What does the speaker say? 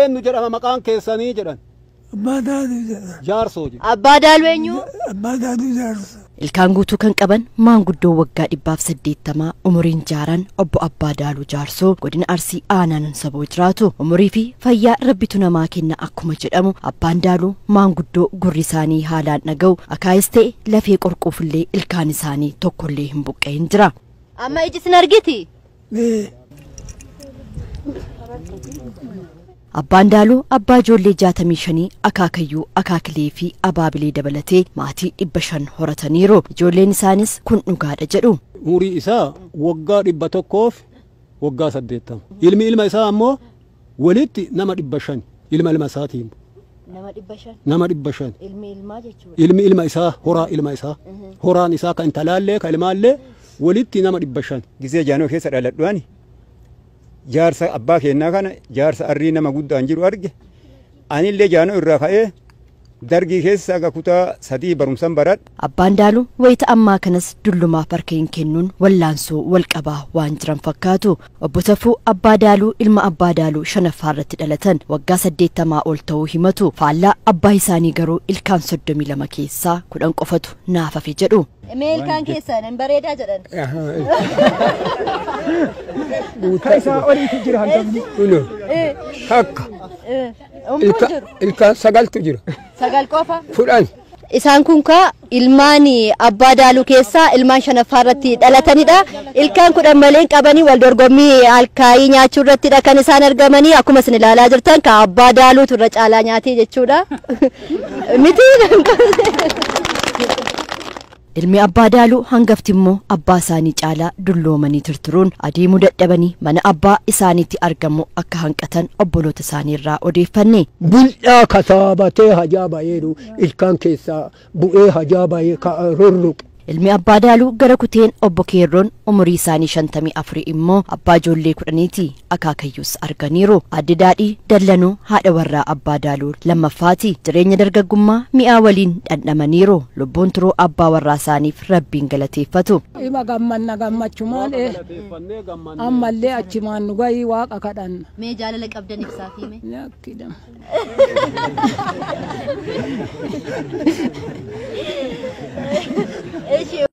Eenyu jedhama maqaan keessanii jedhan. Abbaa Daaluu Jaarsoo jedhu. Abbaa Daaluu eenyu? Abbaa Daaluu Jaarsoo. Ilkaan guutuu kan qaban maanguddoo waggaa 180 umuriin jaaran obbo Abbaa Daaluu Jaarsoo godina Arsii aanaan saboo jiraatu. Umurii fi fayyaa rabbitu namaa kenna akkuma jedhamu Abbaan Daaluu maanguddoo gurri isaanii haalaan dhaga'u akaayis ta'e lafee qorquufillee ilkaan isaanii tokkollee hin buqqeen jira. Amma iji sin argiti? Abbaan Daaluu abbaa ijoollee 65 akaakayyuu akaakilee fi abaabilee dabalatee maatii 500 horataniiru. Ijoolleen isaanis kun dhugaadha jedhu. Umurii isaa waggaa 100 waggaa 80. Ilmi ilma isaa ammoo walitti nama 500 ilma isaatiin. Nama 500. Nama 500. Ilmi ilmaa jechuudha. Ilmi ilma isaa horaa ilma isaa. Horaan isaa kan talaallee kan ilmaallee walitti nama 500. Gisee jaanoo keessa dhaladhuani. Jaarsa abbaa keenyaa kana jaarsa arrii nama guddaan jiru arge anillee jaanoo irraa ka'ee dargii keessa aga kutaa 3 barumsan baradhe. Abbaan Daaluu wayita ammaa kanas dullumaaf harka hin kennuun wallaansoo walqabaa waan jiran fakkaatu. Obbo Tafuu Abbaa Daaluu ilma Abbaa Daaluu 5ffaa irratti dhalatan waggaa 80 ol ta'uu himatu. Faallaa abbaa isaanii garuu ilkaan 32 keessaa 10 qofatu naafafe jedhu. Mee ilkaan keessan hin bareedaa jedhan. Kaisaa oliitu jira hantamni. Hakka. Ilkaan 9tu jira. 9 qofa. Fudhan. Isaan kun ka ilmaan Abbaa Daaluu keessaa ilmaan 5ffaa irratti dhalatanidha. Ilkaan 10 malee qabanii wal dorgommii alkaayii nyaachuu irrattidha kan isaan argamanii akkuma isin ilaalaa jirtan ka Abbaa Daaluutu irra caalaa nyaatee jechuudha. Miti. Ilmi Abbaa Daaluu hangafti immoo abbaa isaanii caalaa dulloomanii turturuun adeemuu dadhabanii mana abbaa isaaniitti argamu akka hanqatan obboloota isaanii irraa odeeffanne. Bul'aa kasaabatee hajaabayeeru ilkaan keessaa bu'ee hajaabayee rurruqe. Ilmi Abbaa Daaluu gara kuteen obbo Keerroon umurii isaanii 54 immoo abbaa ijoollee 10ti akaakayyuus arganiiru. Adde Daadhii Dallanuu haadha warraa Abbaa Daaluu lammaffaati. Jireenya dargaggummaa mi'aa waliin dhandhamaniiru. Lubbuun turuu abbaa warraa isaaniif rabbiin galateeffatu. Ima gammanna gammachumaan ammallee achimaan nu gahii waaqa kadhanna. Mee jaalala qabdan ibsaa fi mee? Yakkidam. Issue.